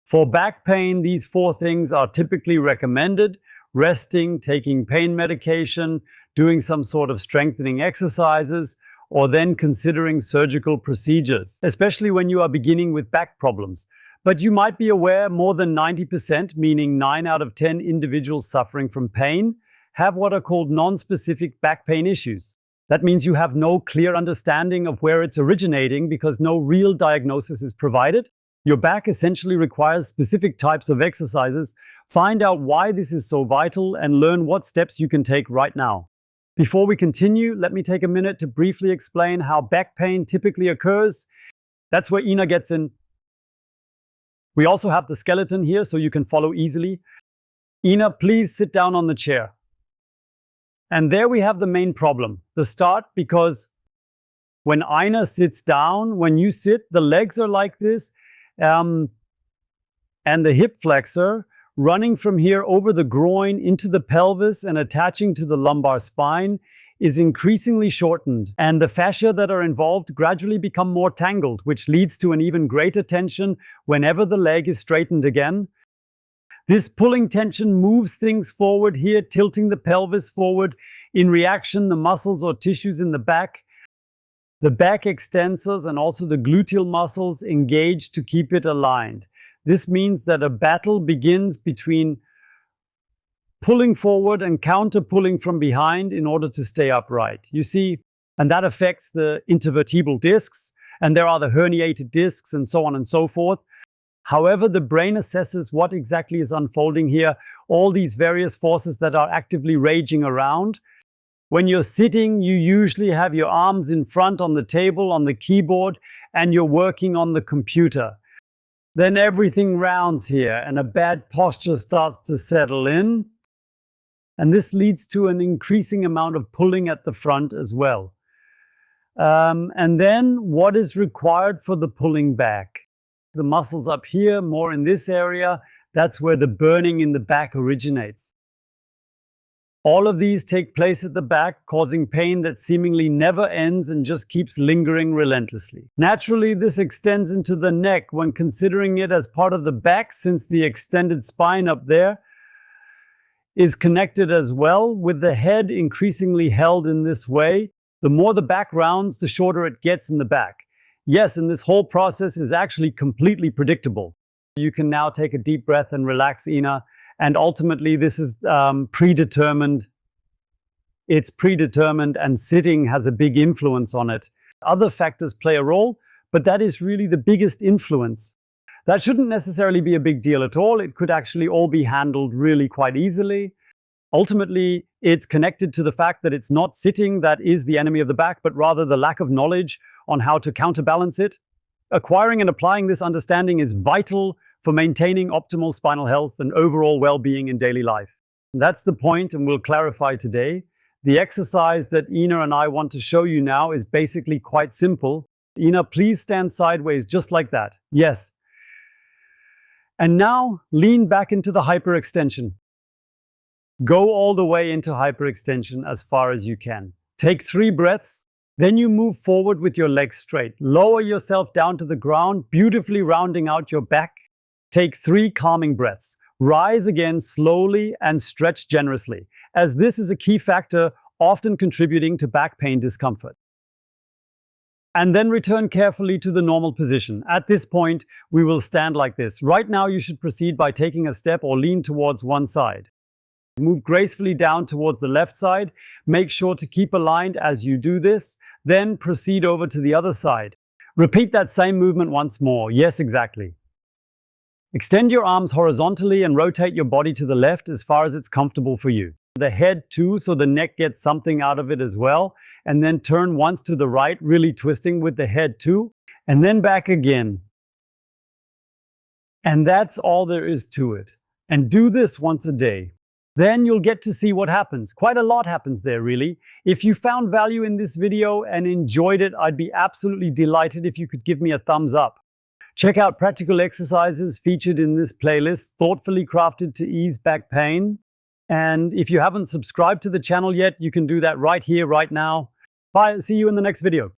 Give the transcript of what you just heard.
For back pain, these 4 things are typically recommended: resting, taking pain medication, doing some sort of strengthening exercises, or then considering surgical procedures, especially when you are beginning with back problems. But you might be aware more than 90%, meaning 9 out of 10 individuals suffering from pain, have what are called non-specific back pain issues. That means you have no clear understanding of where it's originating because no real diagnosis is provided. Your back essentially requires specific types of exercises. Find out why this is so vital and learn what steps you can take right now. Before we continue, let me take a minute to briefly explain how back pain typically occurs. That's where Ina gets in. We also have the skeleton here so you can follow easily. Ina, please sit down on the chair. And there we have the main problem, the start, because when Ina sits down, when you sit, the legs are like this, and the hip flexor running from here over the groin into the pelvis and attaching to the lumbar spine is increasingly shortened, and the fascia that are involved gradually become more tangled, which leads to an even greater tension whenever the leg is straightened again. This pulling tension moves things forward here, tilting the pelvis forward. In reaction, the muscles or tissues in the back extensors and also the gluteal muscles engage to keep it aligned. This means that a battle begins between pulling forward and counter-pulling from behind in order to stay upright. You see, and that affects the intervertebral discs, and there are the herniated discs and so on and so forth. However, the brain assesses what exactly is unfolding here, all these various forces that are actively raging around. When you're sitting, you usually have your arms in front on the table, on the keyboard, and you're working on the computer. Then everything rounds here, and a bad posture starts to settle in. And this leads to an increasing amount of pulling at the front as well. And then what is required for the pulling back? The muscles up here, more in this area, that's where the burning in the back originates. All of these take place at the back, causing pain that seemingly never ends and just keeps lingering relentlessly. Naturally, this extends into the neck when considering it as part of the back, since the extended spine up there is connected as well, with the head increasingly held in this way. The more the back rounds, the shorter it gets in the back. Yes, and this whole process is actually completely predictable. You can now take a deep breath and relax, Ina. And ultimately, this is predetermined. It's predetermined, and sitting has a big influence on it. Other factors play a role, but that is really the biggest influence. That shouldn't necessarily be a big deal at all. It could actually all be handled really quite easily. Ultimately, it's connected to the fact that it's not sitting that is the enemy of the back, but rather the lack of knowledge on how to counterbalance it. Acquiring and applying this understanding is vital for maintaining optimal spinal health and overall well-being in daily life. And that's the point, and we'll clarify today. The exercise that Ina and I want to show you now is basically quite simple. Ina, please stand sideways just like that. Yes. And now lean back into the hyperextension. Go all the way into hyperextension as far as you can. Take 3 breaths. Then you move forward with your legs straight. Lower yourself down to the ground, beautifully rounding out your back. Take 3 calming breaths. Rise again slowly and stretch generously, as this is a key factor often contributing to back pain discomfort. And then return carefully to the normal position. At this point, we will stand like this. Right now, you should proceed by taking a step or lean towards one side. Move gracefully down towards the left side. Make sure to keep aligned as you do this. Then proceed over to the other side. Repeat that same movement once more. Yes, exactly. Extend your arms horizontally and rotate your body to the left as far as it's comfortable for you. The head too, so the neck gets something out of it as well. And then turn once to the right, really twisting with the head too. And then back again. And that's all there is to it. And do this once a day. Then you'll get to see what happens. Quite a lot happens there, really. If you found value in this video and enjoyed it, I'd be absolutely delighted if you could give me a thumbs up. Check out practical exercises featured in this playlist, thoughtfully crafted to ease back pain. And if you haven't subscribed to the channel yet, you can do that right here, right now. Bye, see you in the next video.